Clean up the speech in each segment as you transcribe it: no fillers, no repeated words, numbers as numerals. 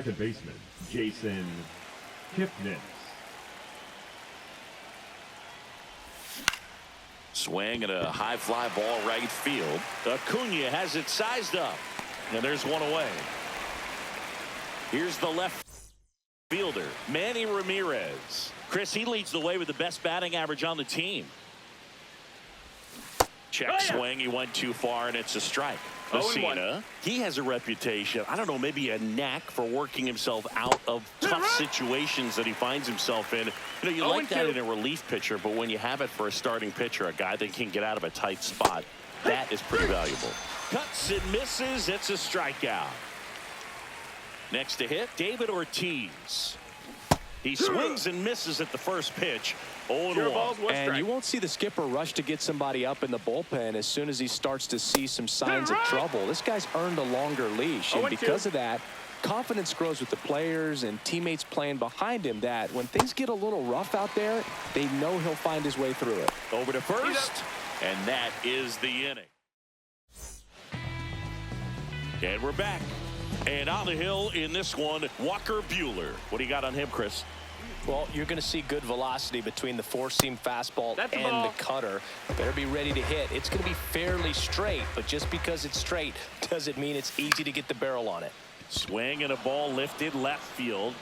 Second baseman, Jason Kipnis. Swing and a high fly ball right field. Acuna has it sized up. And there's one away. Here's the left fielder, Manny Ramirez. Chris, he leads the way with the best batting average on the team. Check swing. He went too far, and it's a strike. Messina, he has a reputation, I don't know, maybe a knack for working himself out of tough situations that he finds himself in. You know, you like that in a relief pitcher, but when you have it for a starting pitcher, a guy that can get out of a tight spot, that is pretty valuable. Cuts and misses. It's a strikeout. Next to hit, David Ortiz. He swings and misses at the first pitch. 0-1. And you won't see the skipper rush to get somebody up in the bullpen as soon as he starts to see some signs of trouble. This guy's earned a longer leash, and because of that, confidence grows with the players and teammates playing behind him, that when things get a little rough out there, they know he'll find his way through it. Over to first, and that is the inning. And we're back. And on the hill in this one, Walker Buehler. What do you got on him, Chris? Well, you're going to see good velocity between the four-seam fastball and the cutter. Better be ready to hit. It's going to be fairly straight, but just because it's straight doesn't mean it's easy to get the barrel on it. Swing and a ball lifted left field.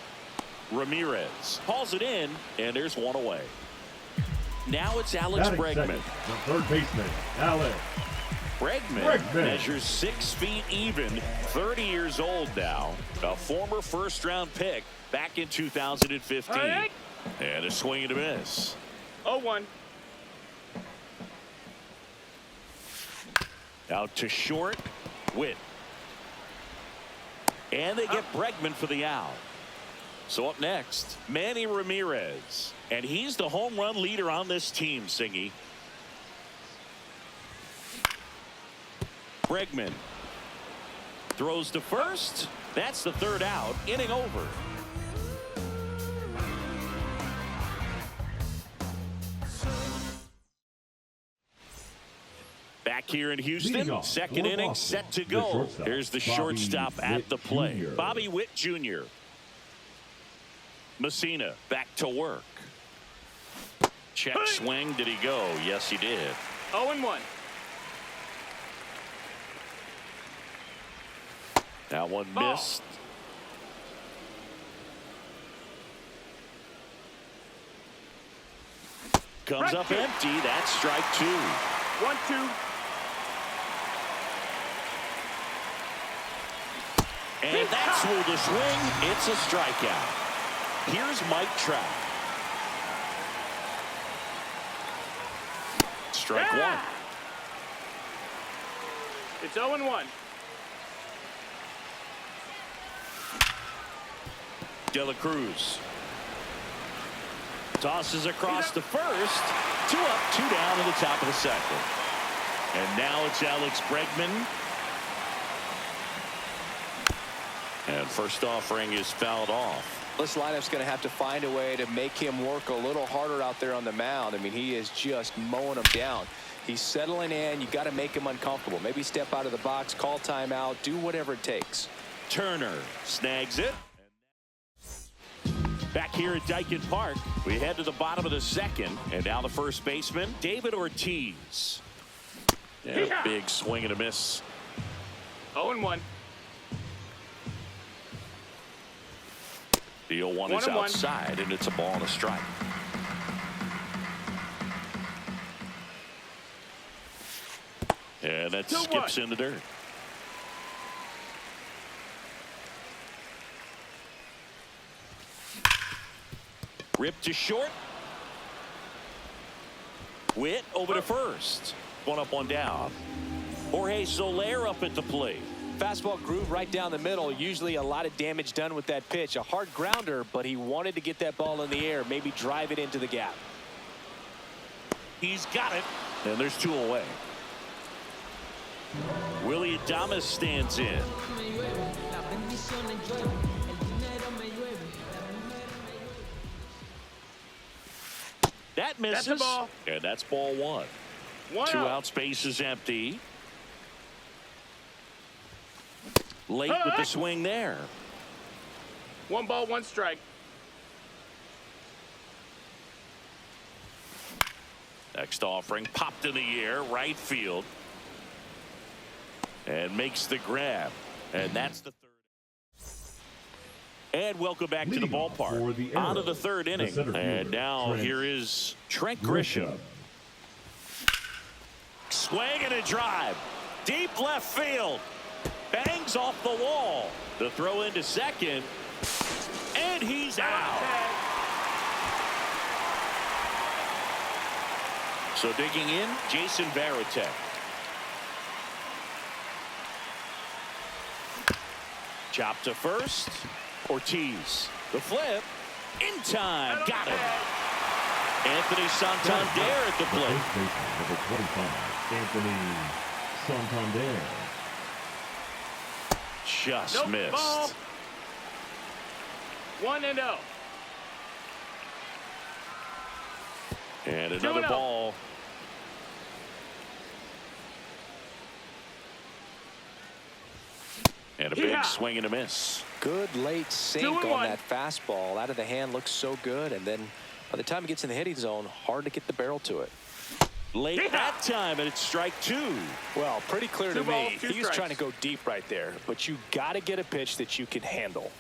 Ramirez hauls it in, and there's one away. Now it's Alex Bregman. The third baseman, Alex Bregman measures 6 feet even, 30 years old now, a former first-round pick back in 2015. And a swing and a miss. 0-1. Out to short, Witt. And they get Bregman for the out. So up next, Manny Ramirez. And he's the home run leader on this team, Singy. Bregman throws to first. That's the third out. Inning over. Back here in Houston, second inning set to go. Here's the shortstop at the plate, Bobby Witt Jr. Messina back to work. Check swing. Did he go? Yes, he did. 0-1. That one missed. Comes up empty. That's strike 2. 1-2. And that's through the swing. It's a strikeout. Here's Mike Trout. Strike 1. It's 0-1. De La Cruz tosses across the first. 2 up, 2 down in the top of the second. And now it's Alex Bregman. And first offering is fouled off. This lineup's going to have to find a way to make him work a little harder out there on the mound. I mean, he is just mowing them down. He's settling in. You got to make him uncomfortable. Maybe step out of the box, call timeout, do whatever it takes. Turner snags it. Back here at Dyken Park, we head to the bottom of the second, and now the first baseman, David Ortiz. And a big swing and a miss. 0-1. The 0-1 is outside, and it's a ball and a strike. And that skips in the dirt. Ripped to short. Witt over to first. 1 up, 1 down. Jorge Soler up at the plate. Fastball groove right down the middle. Usually a lot of damage done with that pitch. A hard grounder, but he wanted to get that ball in the air, maybe drive it into the gap. He's got it, and there's 2 away. Willie Adames stands in. That misses. That's a ball. And that's ball 1. 2 out, space is empty. Late with the swing there. 1 ball, 1 strike. Next offering popped in the air, right field. And makes the grab. And that's the third. And welcome back to the ballpark. On to the third inning. And now here is Trent Grisham. Swing and a drive. Deep left field. Bangs off the wall. The throw into second. And he's out. So digging in, Jason Varitek. Chop to first. Ortiz. The flip. In time. Got him. Anthony Santander at the plate. Number 25, Anthony Santander. Just missed. Ball. 1-0. And another 2-0. ball. And a big swing and a miss. Good late sink 2-1. on that fastball. Out of the hand, looks so good. And then by the time it gets in the hitting zone, hard to get the barrel to it. Late that time, and it's strike 2. Well, pretty clear to 2 balls, me. 2 He was strikes. trying to go deep right there. But you got to get a pitch that you can handle.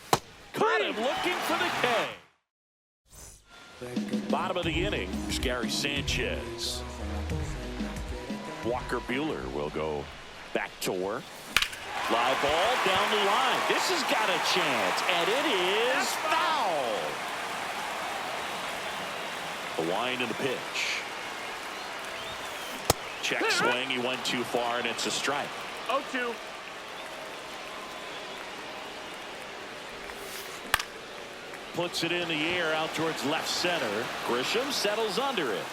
Caught him looking for the K. Bottom of the inning, here's Gary Sanchez. Walker Buehler will go back to work. Fly ball down the line. This has got a chance, and it is foul. The wind and the pitch. Check swing. He went too far, and it's a strike. 0-2. Puts it in the air out towards left center. Grisham settles under it.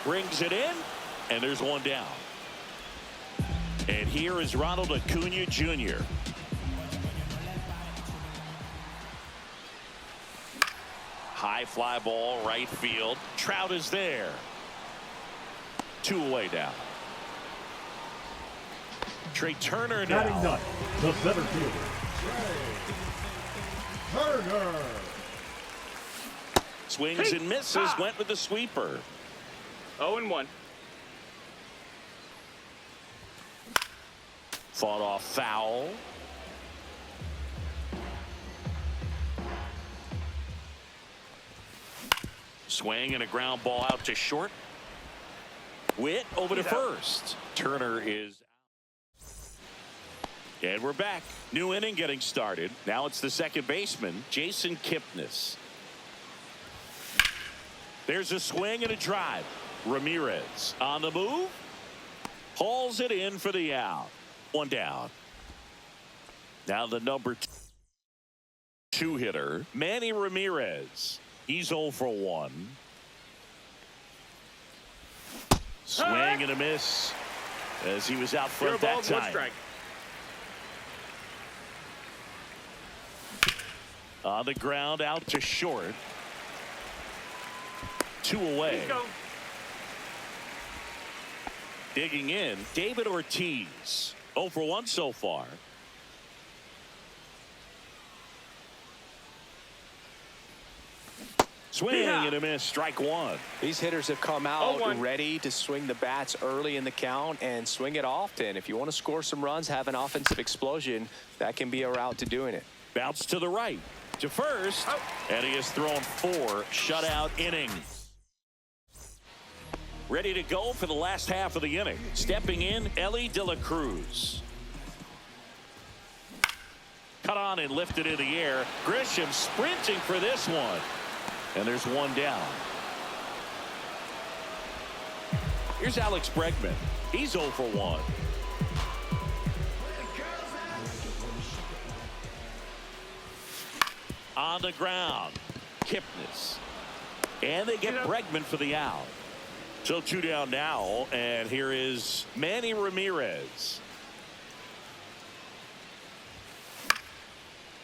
Brings it in, and there's one down. And here is Ronald Acuna Jr. High fly ball, right field. Trout is there. 2 away now. Trey Turner Batting now. ninth, the center fielder, Trey Turner. Swings and misses. Went with the sweeper. 0-1. Fought off foul. Swing and a ground ball out to short. Witt over to first. Turner is out. And we're back. New inning getting started. Now it's the second baseman, Jason Kipnis. There's a swing and a drive. Ramirez on the move. Hauls it in for the out. One down. Now the number 2 hitter, Manny Ramirez. He's 0 for 1. Swing and a miss as he was out front that time. 1 strike. On the ground out to short. 2 away. Let's go. Digging in, David Ortiz. 0 for 1 so far. Swing and a miss, strike 1. These hitters have come out 0-1. ready to swing the bats early in the count and swing it often. If you want to score some runs, have an offensive explosion, that can be a route to doing it. Bounce to the right, to first, and he has thrown 4 shutout innings. Ready to go for the last half of the inning. Stepping in, Ellie De La Cruz. Cut on and lifted in the air. Grisham sprinting for this one. And there's one down. Here's Alex Bregman. He's 0 for 1. On the ground, Kipnis. And they get Bregman for the out. So 2 down now, and here is Manny Ramirez.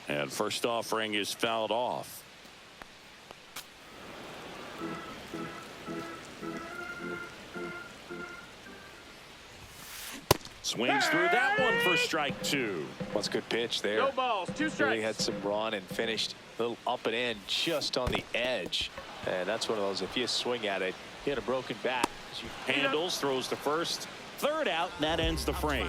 And first offering is fouled off. Swings through that one for strike 2. What's a good pitch there? No balls, 2 strikes. Really had some run and finished a little up and in just on the edge. And that's one of those, if you swing at it, you had a broken bat. Handles, throws to first. Third out, and that ends the frame.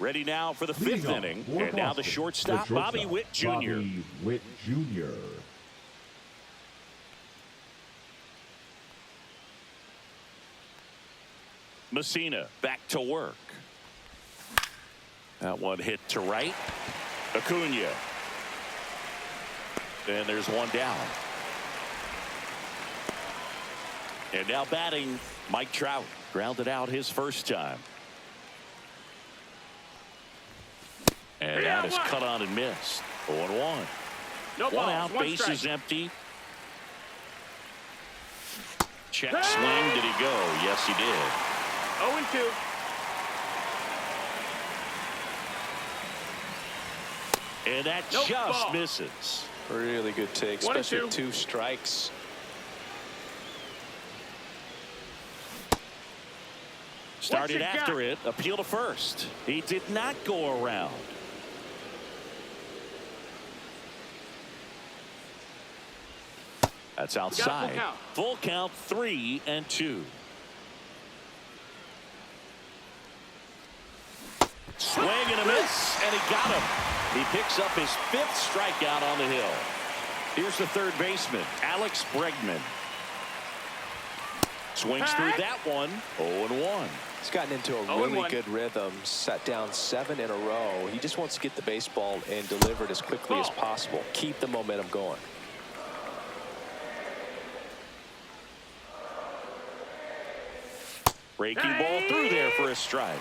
Ready now for the 5th inning. And now the shortstop, Bobby Witt Jr. Bobby Witt Jr. Messina back to work. That one hit to right. Acuna. And there's one down. And now batting, Mike Trout. Grounded out his first time. And that is cut on and missed. 0-1. No One balls, out, 1 base strike. is empty. Check swing. Did he go? Yes, he did. 0-2. And that Nope, just ball. misses. Really good take, 1 and especially 2. 2 strikes. Started you after got? it. Appeal to first. He did not go around. That's outside. Full count 3-2. Swing and a miss, and he got him. He picks up his 5th strikeout on the hill. Here's the third baseman, Alex Bregman. Swings through that one. 0-1. He's gotten into a really good rhythm, set down 7 in a row. He just wants to get the baseball and deliver it as quickly as possible. Keep the momentum going. Breaking ball through there for a strike.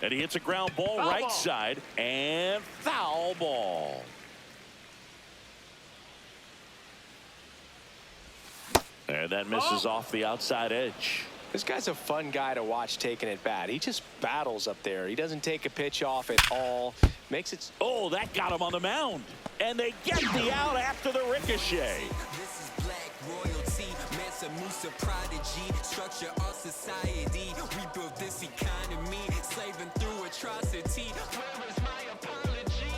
And he hits a ground ball right side and foul ball. And that misses off the outside edge. This guy's a fun guy to watch taking at bat. He just battles up there. He doesn't take a pitch off at all. Makes it. Oh, that got him on the mound. And they get the out after the ricochet. This is black royalty, Mansa Musa prodigy, structure our society. We built this economy, slaving through atrocity. Where is my apology?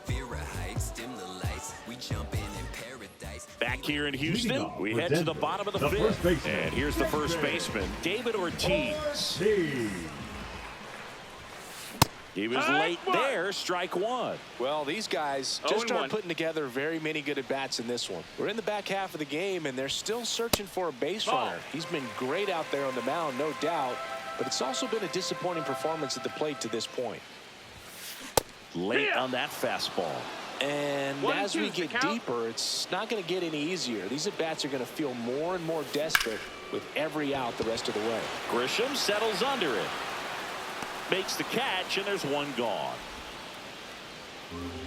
Vera Heights, dim the lights, we jump in paradise. Back here in Houston, we head to the bottom of the 5th. And here's the first baseman, David Ortiz. He was late there, strike 1. Well, these guys just aren't putting together very many good at-bats in this one. We're in the back half of the game, and they're still searching for a base runner. He's been great out there on the mound, no doubt, but it's also been a disappointing performance at the plate to this point. Late on that fastball. And as we get deeper, it's not going to get any easier. These at-bats are going to feel more and more desperate with every out the rest of the way. Grisham settles under it. Makes the catch, and there's one gone.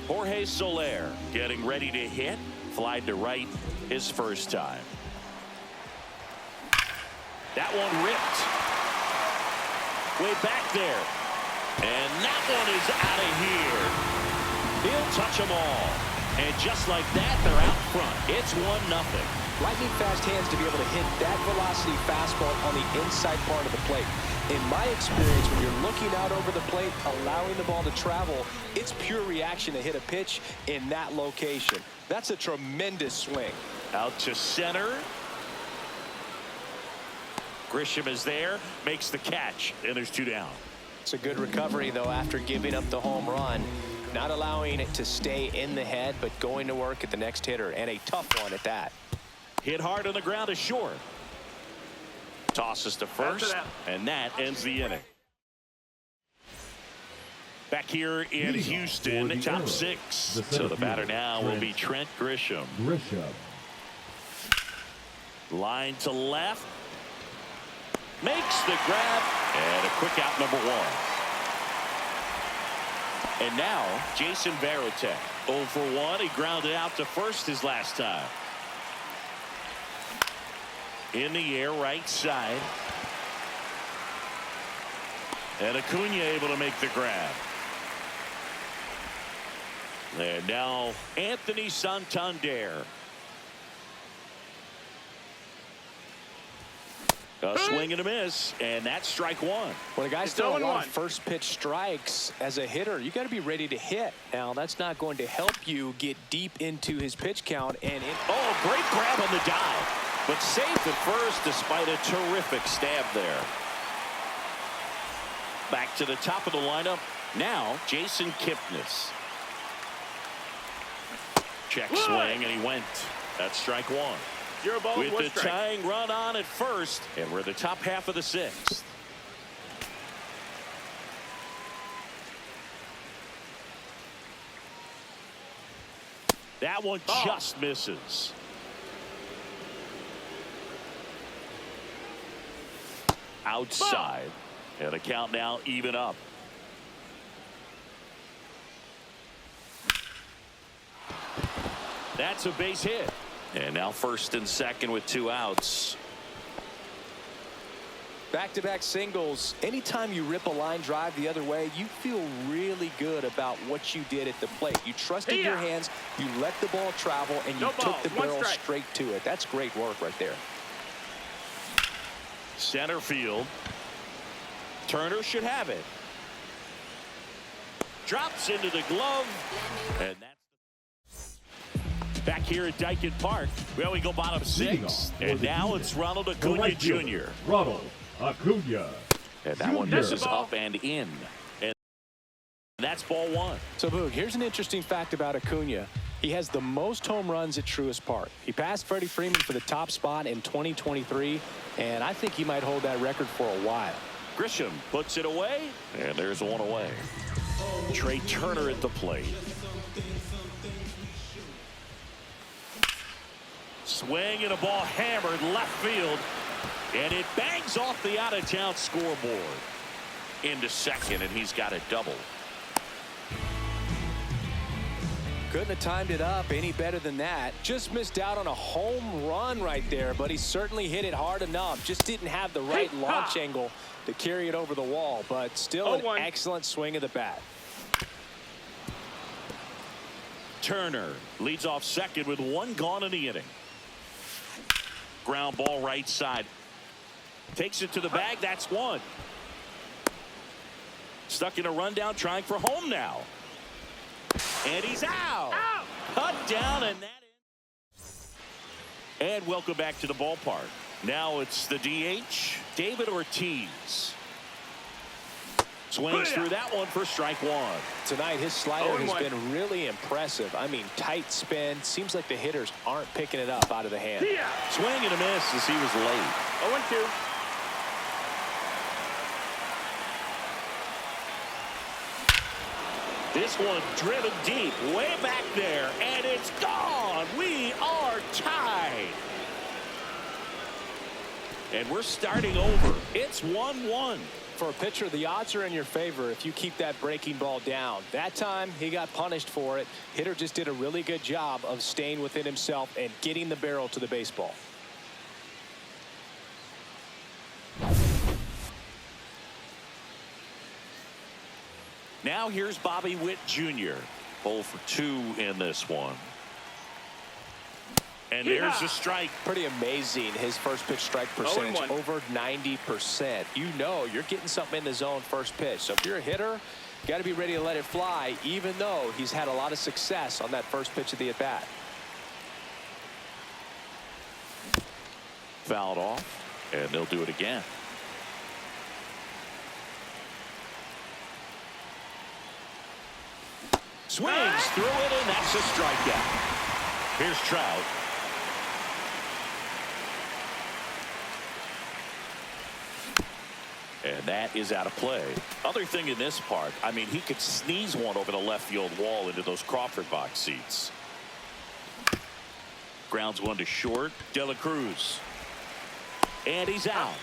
Jorge Soler getting ready to hit. Flied to right his first time. That one ripped. Way back there. And that one is out of here. He'll touch them all. And just like that, they're out front. It's 1-0. Lightning fast hands to be able to hit that velocity fastball on the inside part of the plate. In my experience, when you're looking out over the plate, allowing the ball to travel, it's pure reaction to hit a pitch in that location. That's a tremendous swing. Out to center. Grisham is there, makes the catch, and there's 2 down. It's a good recovery, though, after giving up the home run. Not allowing it to stay in the head, but going to work at the next hitter, and a tough one at that. Hit hard on the ground is short. Tosses to first, and that ends the inning. Back here in Houston, top 6. So the batter now will be Trent Grisham. Line to left. Makes the grab, and a quick out, number 1. And now, Jason Varitek. 0 for 1. He grounded out to first his last time. In the air, right side. And Acuna able to make the grab. And now Anthony Santander. A swing and a miss, and that's strike one. When a guy's throwing a lot of first pitch strikes as a hitter, you got to be ready to hit. Now, that's not going to help you get deep into his pitch count. Oh, great grab on the dive, but safe at first despite a terrific stab there. Back to the top of the lineup. Now, Jason Kipnis. Check swing, and he went. That's strike one. 0 balls, With 1 the strike. tying run on at first, and we're the top half of the sixth. That one just misses. Outside. And the count now even up. That's a base hit. And now first and second with 2 outs. Back-to-back singles. Anytime you rip a line drive the other way, you feel really good about what you did at the plate. You trusted your hands, you let the ball travel, and you took the barrel straight to it. That's great work right there. Center field. Turner should have it. Drops into the glove. And that's back here at Dyken Park. Well, we go bottom 6. And now it's Ronald Acuna Jr. Ronald Acuna. And that one misses up and in. And that's ball 1. So, Boog, here's an interesting fact about Acuna. He has the most home runs at Truist Park. He passed Freddie Freeman for the top spot in 2023, and I think he might hold that record for a while. Grisham puts it away, and there's one away. Trey Turner at the plate. Swing and a ball hammered left field, and it bangs off the out-of-town scoreboard. Into second, and he's got a double. Couldn't have timed it up any better than that. Just missed out on a home run right there, but he certainly hit it hard enough. Just didn't have the right launch angle to carry it over the wall, but still an excellent swing of the bat. Turner leads off second with 1 gone in the inning. Ground ball right side. Takes it to the bag. That's 1. Stuck in a rundown, trying for home now. And he's out. Cut down, and that is. And welcome back to the ballpark. Now it's the DH, David Ortiz. Swings through that one for strike 1. Tonight, his slider has been really impressive. I mean, tight spin. Seems like the hitters aren't picking it up out of the hand. Swing and a miss as he was late. 0-2. This one driven deep, way back there, and it's gone. We are tied. And we're starting over. It's 1-1. For a pitcher, the odds are in your favor if you keep that breaking ball down. That time, he got punished for it. Hitter just did a really good job of staying within himself and getting the barrel to the baseball. Now here's Bobby Witt Jr. 0 for 2 in this one. And there's a strike. Pretty amazing, his first pitch strike percentage, over 90%. You know you're getting something in the zone first pitch. So if you're a hitter, you got to be ready to let it fly, even though he's had a lot of success on that first pitch of the at-bat. Fouled off, and they'll do it again. Swings through it, and that's a strikeout. Here's Trout. And that is out of play. Other thing in this part, I mean, he could sneeze one over the left field wall into those Crawford box seats. Grounds one to short. De La Cruz. And he's out.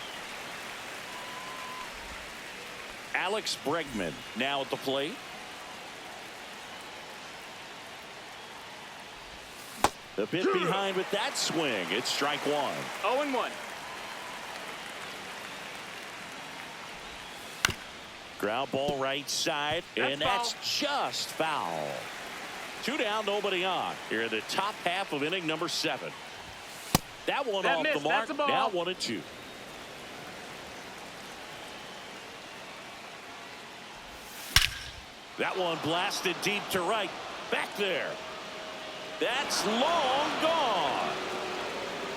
Alex Bregman now at the plate. The bit behind with that swing. It's strike 1. 0-1. Ground ball right side, and that's just foul. 2 down, nobody on. Here in the top half of inning number 7. That one off missed. the mark. That's a ball. Now 1-2. That one blasted deep to right. Back there. That's long gone.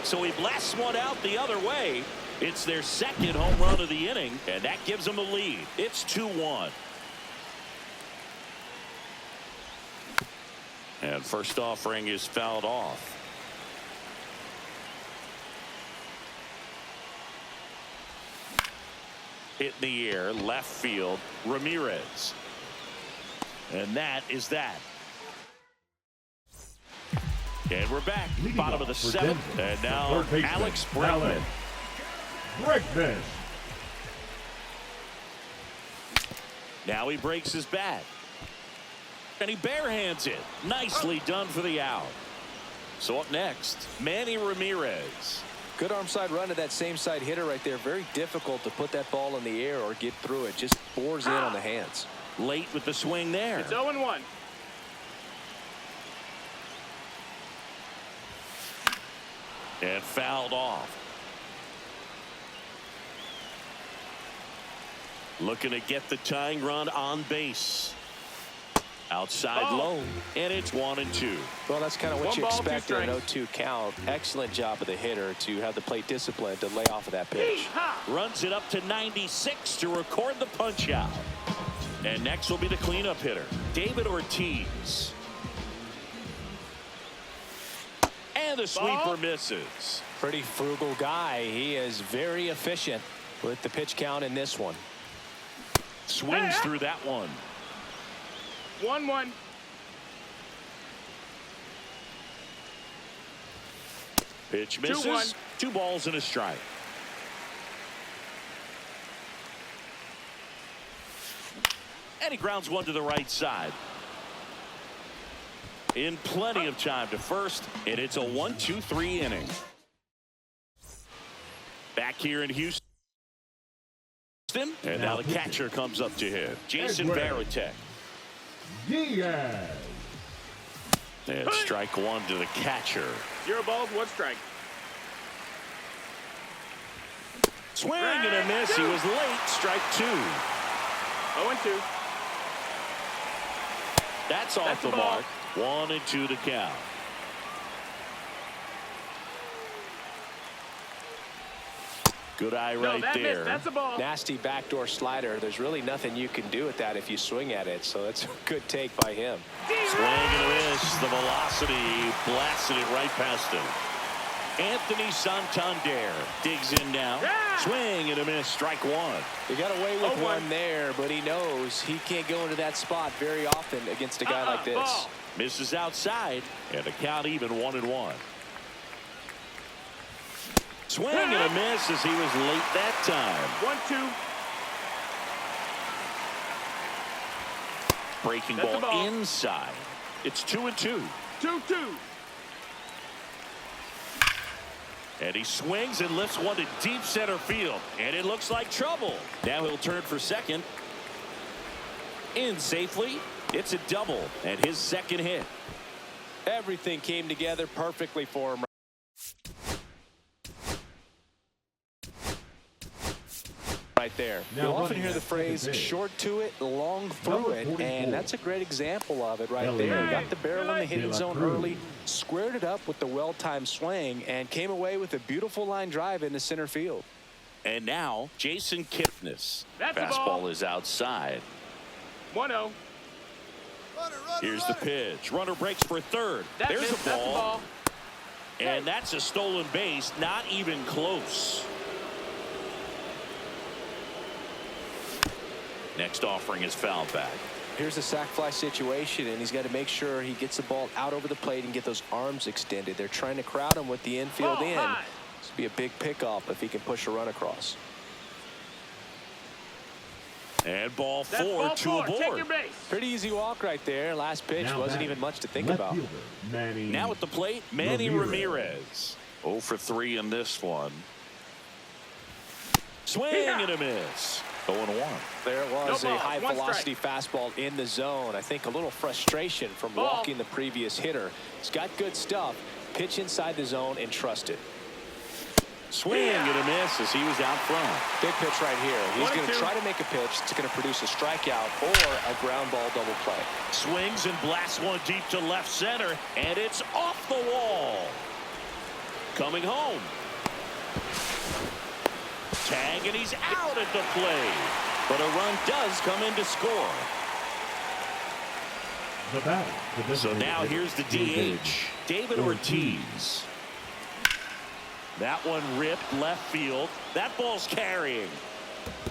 So he blasts one out the other way. It's their second home run of the inning, and that gives them a lead. It's 2-1. And first offering is fouled off. Hit in the air, left field, Ramirez. And that is that. And we're back, Leading bottom of the off for 7th, Denver, and now third baseman, Alex Bregman. Bregman. Now he breaks his bat. And he barehands it. Nicely done for the out. So up next, Manny Ramirez. Good arm side run to that same side hitter right there. Very difficult to put that ball in the air or get through it. Just bores in on the hands. Late with the swing there. It's 0-1. And fouled off. Looking to get the tying run on base. Outside low, and it's 1-2. Well, that's kind of what One you ball, two expect in an strikes. 0-2 count. Excellent job of the hitter to have the plate discipline to lay off of that pitch. Runs it up to 96 to record the punch out. And next will be the cleanup hitter, David Ortiz. And the sweeper misses. Pretty frugal guy. He is very efficient with the pitch count in this one. Swings through that one. 1-1. Pitch misses. 2-1. 2 balls and a strike. And he grounds one to the right side. In plenty of time to first, and it's a 1-2-3 inning. Back here in Houston. And now the catcher comes up to hit. Jason Varitek. Diaz. And strike 1 to the catcher. 0 balls, 1 strike. Swing and a miss. He was late. Strike 2. 0-2. That's off That's the the ball. mark. 1-2 to count. Good eye right that there. missed. That's a ball. Nasty backdoor slider. There's really nothing you can do with that if you swing at it. So that's a good take by him. Swing and a miss. The velocity blasted it right past him. Anthony Santander digs in now. Swing and a miss. Strike 1. He got away with 0-1. one there, but he knows he can't go into that spot very often against a guy like this. Ball. Misses outside, and the count even 1-1. Swing and a miss as he was late that time. 1-2. Breaking That's the ball ball. inside. It's 2-2. 2-2. And he swings and lifts one to deep center field. And it looks like trouble. Now he'll turn for second. In safely. It's a double and his second hit. Everything came together perfectly for him. Right there. Now You'll often running hear at the phrase second base. short to it, long through Number it, 44. and that's a great example of it right Elliott. there. Got the barrel in the hitting De La zone Cruz. early, squared it up with the well-timed swing, and came away with a beautiful line drive into center field. And now Jason Kipnis. That's the Fastball ball. is outside. 1-0. Here's the pitch. Runner breaks for third. That There's missed. a That's the ball. ball. And that's a stolen base. Not even close. Next offering is fouled back. Here's a sac fly situation, and he's got to make sure he gets the ball out over the plate and get those arms extended. They're trying to crowd him with the infield Ball in. high. This would be a big pickoff if he can push a run across. And ball That's 4 ball to 4. a Take board. your base. Pretty easy walk right there. Last pitch Now wasn't batting, even much to think left about. fielder, Manny Now at the plate, Manny Ramirez. Ramirez. 0 for 3 in this one. Swing Yeah. and a miss. 0-1. There it was, No a balls, high one velocity fastball in the zone. I think a little frustration from Ball. walking the previous hitter. He's got good stuff. Pitch inside the zone and trust it. Swing and a miss as he was out front. Big pitch right here. He's going to 1-2. try to make a pitch that's going to produce a strikeout or a ground ball double play. Swings and blasts one deep to left center, and it's off the wall. Coming home. Tag, and he's out at the plate. But a run does come in to score. The batter. So now here's the DH, David Ortiz. That one ripped left field. That ball's carrying.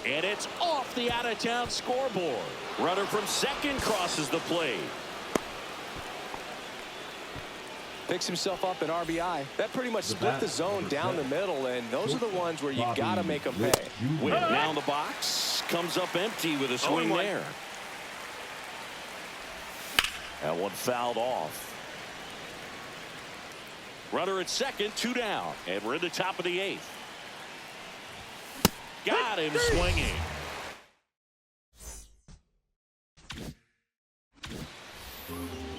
And it's off the out-of-town scoreboard. Runner from second crosses the plate. Picks himself up an RBI. That pretty much split the zone down the middle, and those are the ones where you got to make them pay. Whip down the box. Comes up empty with a swing 0-1. there. That one fouled off. Runner at second, 2 down. And we're in the top of the 8th. Got him swinging.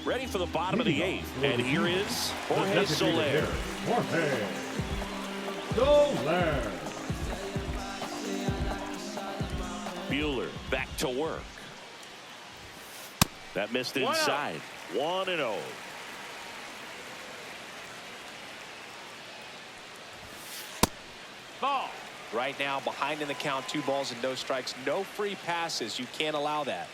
Ready for the bottom of the 8th. And here is Jorge Soler. Jorge Soler. Buehler back to work. That missed inside. 1-0. Ball. Right now, behind in the count, 2 balls and no strikes. No free passes. You can't allow that.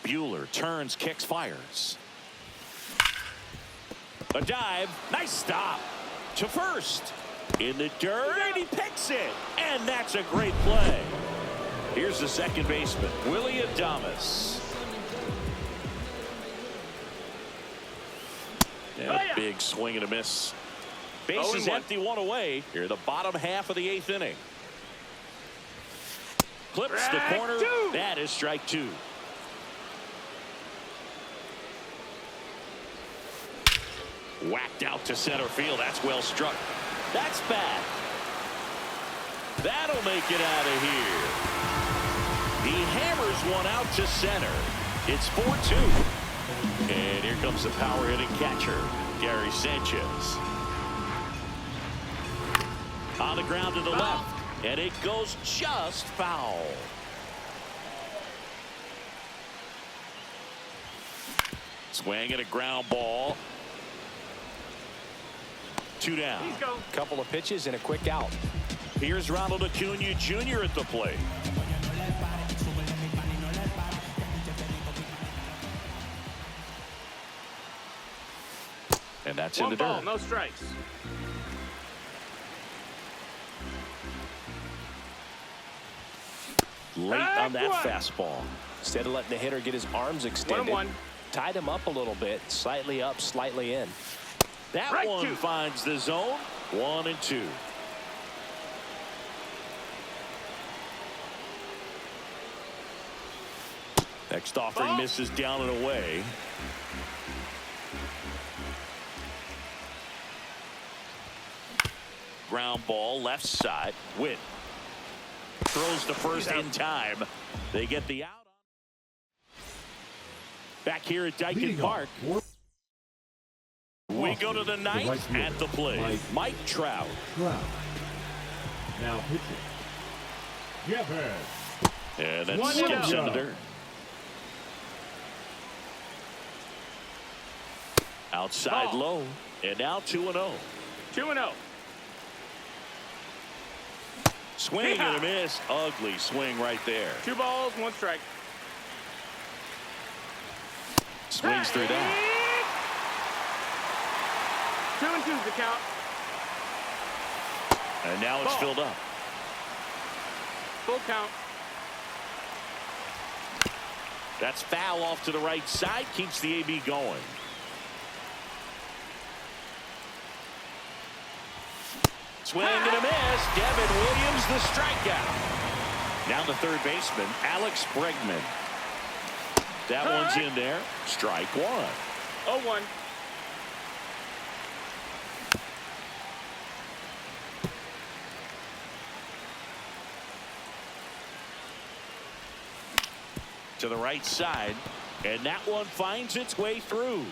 Buehler turns, kicks, fires. A dive. Nice stop. To first. In the dirt, and he picks it. And that's a great play. Here's the second baseman, Willie Adames. And a big swing and a miss. Bases empty, 1 away. Here, the bottom half of the 8th inning. Clips the corner. That is strike 2. Whacked out to center field. That's well struck. That's bad. That'll make it out of here. He hammers one out to center. It's 4-2. And here comes the power hitting catcher, Gary Sanchez. On the ground to the left. And it goes just foul. Swing and a ground ball. 2 down. Couple of pitches and a quick out. Here's Ronald Acuna Jr. at the plate. And that's in the dirt. No strikes. Late on that fastball. Instead of letting the hitter get his arms extended, 1-1. tied him up a little bit, slightly up, slightly in. That one finds the zone. 1-2. Next offering misses down and away. Ground ball left side. Witt throws to first in time. They get the out. Back here at Dyken Park. We go to the 9th at the plate. Mike Trout. Now pitching. Jeffers. And that skips in the dirt. Outside low. And now 2-0. 2-0. Swing and a miss. Ugly swing right there. 2 balls, 1 strike. Swings through that. 2-2's the count. And now it's filled up. Full count. That's foul off to the right side. Keeps the AB going. Swing and a miss. Devin Williams the strikeout. Now the third baseman, Alex Bregman. That one's in there. Strike 1. 0-1. to the right side, and that one finds its way through.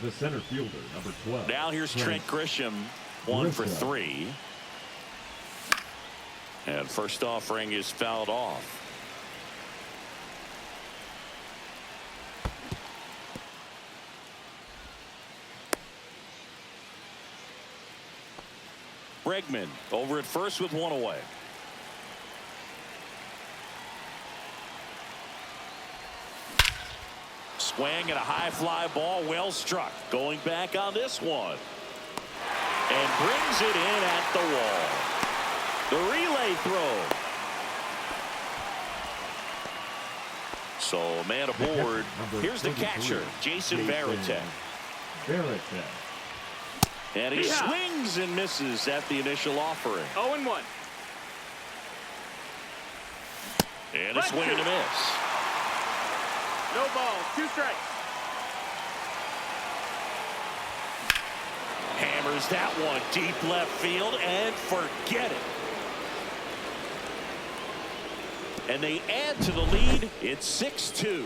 The center fielder, number 12. Now here's Trent Grisham, 1 for 3. And first offering is fouled off. Bregman over at first with one away. Swing and a high fly ball, well struck. Going back on this one. And brings it in at the wall. The relay throw. So man aboard. Here's the catcher, Jason Varitek. And he swings and misses at the initial offering. 0-1. And a swing and a miss. No ball, 2 strikes. Hammers that one deep left field and forget it. And they add to the lead. It's 6-2.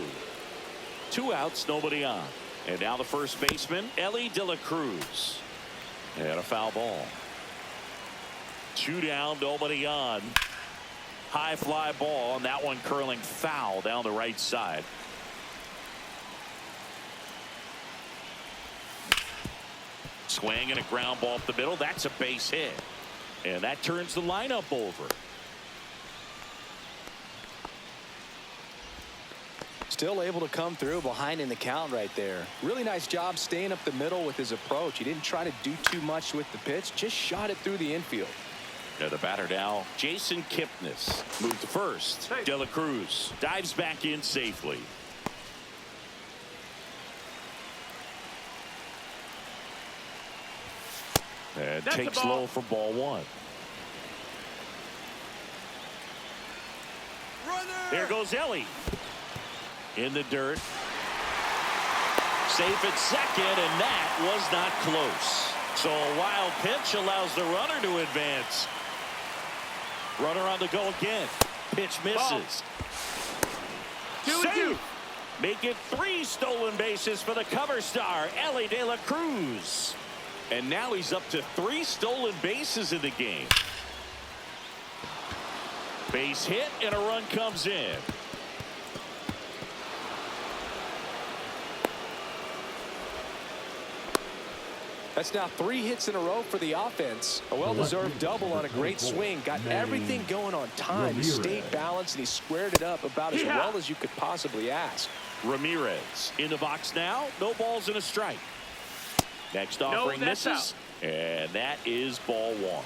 2 outs, nobody on. And now the first baseman, Elly De La Cruz. And a foul ball. 2 down, nobody on. High fly ball, and that one curling foul down the right side. Swing and a ground ball up the middle. That's a base hit. And that turns the lineup over. Still able to come through behind in the count right there. Really nice job staying up the middle with his approach. He didn't try to do too much with the pitch, just shot it through the infield. Now the batter now, Jason Kipnis. Moved to first. De La Cruz dives back in safely. And takes low for ball 1. There goes Elly. In the dirt. Safe at second, and that was not close. So a wild pitch allows the runner to advance. Runner on the go again. Pitch misses. 2-2. Make it 3 stolen bases for the cover star, Elly De La Cruz. And now he's up to 3 stolen bases in the game. Base hit and a run comes in. That's now 3 hits in a row for the offense. A well-deserved double on a great swing. Got everything going on time. He stayed balanced and he squared it up about as well as you could possibly ask. Ramirez in the box now. No balls and a strike. Next offering misses. And that is ball 1.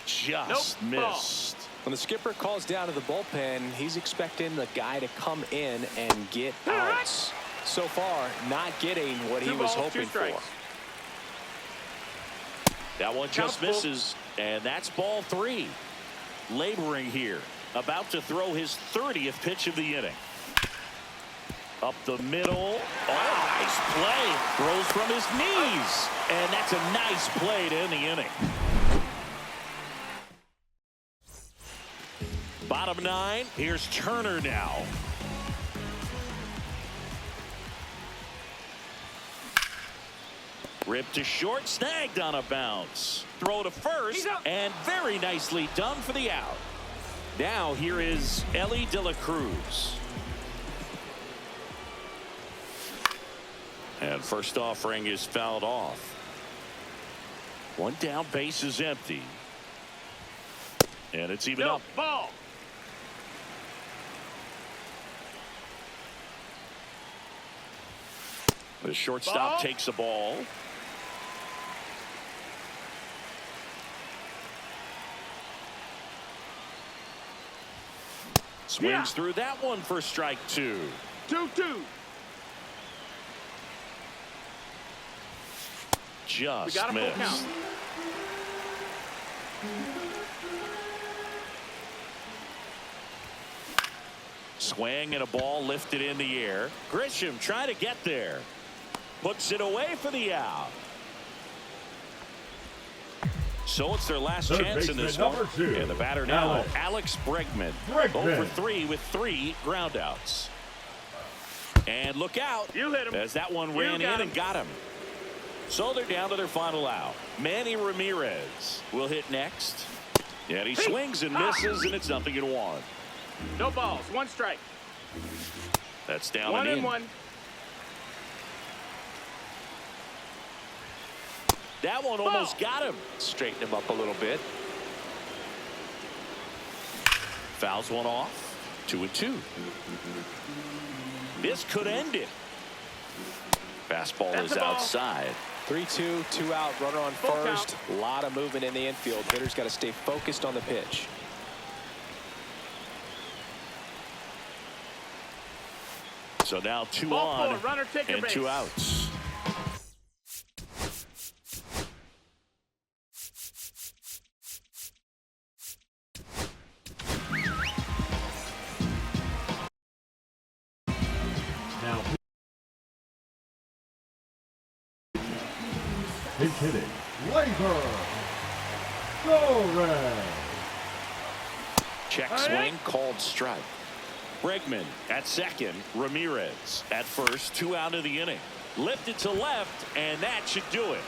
Just missed. When the skipper calls down to the bullpen, he's expecting the guy to come in and get outs. So far, not getting what he was hoping for. That one just misses, and that's ball 3. Laboring here, about to throw his 30th pitch of the inning. Up the middle. Oh, nice play. Throws from his knees, and that's a nice play to end the inning. Bottom 9, here's Turner now. Ripped to short, snagged on a bounce. Throw to first, and very nicely done for the out. Now here is Elly De La Cruz. And first offering is fouled off. 1 down, base is empty. And it's even up. Ball. The shortstop takes the ball. Swings through that one for strike 2. 2-2. Just missed. Swing and a ball lifted in the air. Grisham trying to get there. Puts it away for the out. So it's their last Third chance in this baseman, one. number 2, And the batter now, Alex Bregman. 0 for 3 with 3 groundouts. And look out. You hit him. As that one ran in and got him. So they're down to their final out. Manny Ramirez will hit next. And he swings and misses, and it's 0-1. No balls. 1 strike. That's down 1 and in. 1. That one almost Ball. got him. Straighten him up a little bit. Fouls one off. 2-2. This could end it. Fastball That's is a ball. outside. 3-2, 2 out, runner on Full first. count. A lot of movement in the infield. Hitter's got to stay focused on the pitch. So now 2 Ball on 4, runner, take your and 2 base. outs. Now, pinch hitting, Labor. Go Red. Check swing, called strike. Bregman at second. Ramirez at first. 2 out of the inning. Lifted to left, and that should do it.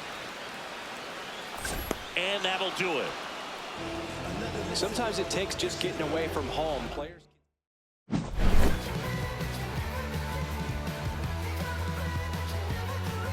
And that'll do it. Sometimes it takes just getting away from home. Players